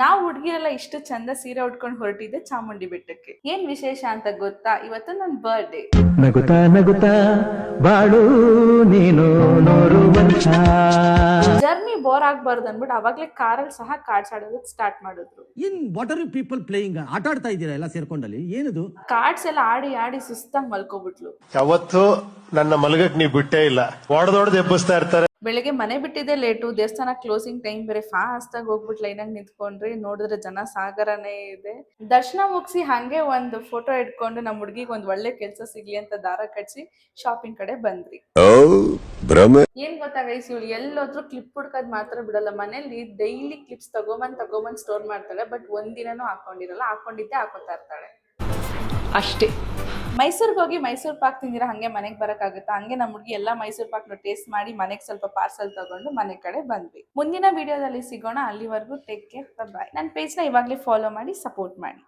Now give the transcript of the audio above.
ನಾವು ಹುಡುಗಿರೆಲ್ಲ ಇಷ್ಟು ಚಂದ ಸೀರೆ ಉಟ್ಕೊಂಡು ಹೊರಟಿದ್ದೆ ಚಾಮುಂಡಿ ಬೆಟ್ಟಕ್ಕೆ. ಏನ್ ವಿಶೇಷ ಅಂತ ಗೊತ್ತಾ? ಇವತ್ತು ನನ್ನ ಬರ್ಡೇ. ನಗುತ್ತಾ ನಗುತ್ತಾ ಬಾಳು ನೀನು ನೂರು ವರ್ಷ. ಜರ್ನಿ ಬೋರ್ ಆಗ್ಬಾರ್ದು ಅಂದ್ಬಿಟ್ಟು ಅವಾಗ್ಲೇ ಕಾರಲ್ಲಿ ಸಹ ಕಾರ್ಡ್ಸ್ ಆಡೋದಕ್ಕೆ ಸ್ಟಾರ್ಟ್ ಮಾಡಿದ್ರು. In what are you people playing? ಆಟ ಆಡ್ತಾ ಇದ್ದೀರಾ ಎಲ್ಲ ಸೇರ್ಕೊಂಡಲ್ಲಿ? ಏನದು ಕಾರ್ಡ್ಸ್ ಎಲ್ಲ ಆಡಿ ಆಡಿ ಸುಸ್ತಾಗಿ ಮಲ್ಕೋಬಿಟ್ಲು. ಯಾವತ್ತು ನನ್ನ ಮಲಗಕ್ ನೀವು ಬಿಟ್ಟೇ ಇಲ್ಲ, ಹೊಡೆದೊಡ್ದು ಎಬ್ಬಿಸ್ತಾ ಇರ್ತಾರೆ. ಬೆಳಿಗ್ಗೆ ಮನೆ ಬಿಟ್ಟಿದ್ದೆ ಲೇಟು, ದೇವಸ್ಥಾನ ಕ್ಲೋಸಿಂಗ್ ಟೈಮ್ ಬೇರೆ, ಫಾಸ್ಟ್ ಆಗಿ ಹೋಗ್ಬಿಟ್ಟು ಲೈನಾಗಿ ನಿಂತ್ಕೊಂಡ್ರಿ. ನೋಡಿದ್ರೆ ಜನ ಸಾಗರನೇ ಇದೆ. ದರ್ಶನ ಮುಗಿಸಿ ಹಂಗೆ ಒಂದು ಫೋಟೋ ಇಟ್ಕೊಂಡು ನಮ್ಮ ಹುಡುಗಿಗೆ ಒಂದ್ ಒಳ್ಳೆ ಕೆಲಸ ಸಿಗ್ಲಿ ಅಂತ ದಾರ ಕಟ್ಸಿ ಶಾಪಿಂಗ್ ಕಡೆ ಬಂದ್ರಿ. ಏನ್ ಗೊತ್ತಾ ಗೈಸ್, ಇವಳು ಎಲ್ಲೋದ್ರೂ ಕ್ಲಿಪ್ ಹುಡ್ಕೋದ್ ಮಾತ್ರ ಬಿಡಲ್ಲ. ಮನೇಲಿ ಡೈಲಿ ಕ್ಲಿಪ್ಸ್ ತಗೊಂಬಂದ್ ಸ್ಟೋರ್ ಮಾಡ್ತಾಳೆ. ಬಟ್ ಒಂದಿನನೂ ಹಾಕೊಂಡಿರಲ್ಲ, ಹಾಕೊಂಡಿದ್ದೆ ಹಾಕೋತಾ ಇರ್ತಾಳೆ ಅಷ್ಟೇ. ಮೈಸೂರಿಗೆ ಹೋಗಿ ಮೈಸೂರು ಪಾಕ್ ತಿಂದಿರ ಹಂಗೆ ಮನೆಗೆ ಬರಕ್ಕಾಗುತ್ತಾ? ಹಂಗೆ ನಮ್ಮ ಹುಡುಗಿ ಎಲ್ಲ ಮೈಸೂರು ಪಾಕ್ನ ಟೇಸ್ಟ್ ಮಾಡಿ ಮನೆಗೆ ಸ್ವಲ್ಪ ಪಾರ್ಸಲ್ ತಗೊಂಡು ಮನೆ ಕಡೆ ಬಂದ್ವಿ. ಮುಂದಿನ ವಿಡಿಯೋದಲ್ಲಿ ಸಿಗೋಣ. ಅಲ್ಲಿವರೆಗೂ ಟೇಕ್ ಕೇರ್, ಬಾಯ್. ನನ್ನ ಪೇಜ್ನ ಇವಾಗಲೇ ಫಾಲೋ ಮಾಡಿ ಸಪೋರ್ಟ್ ಮಾಡಿ.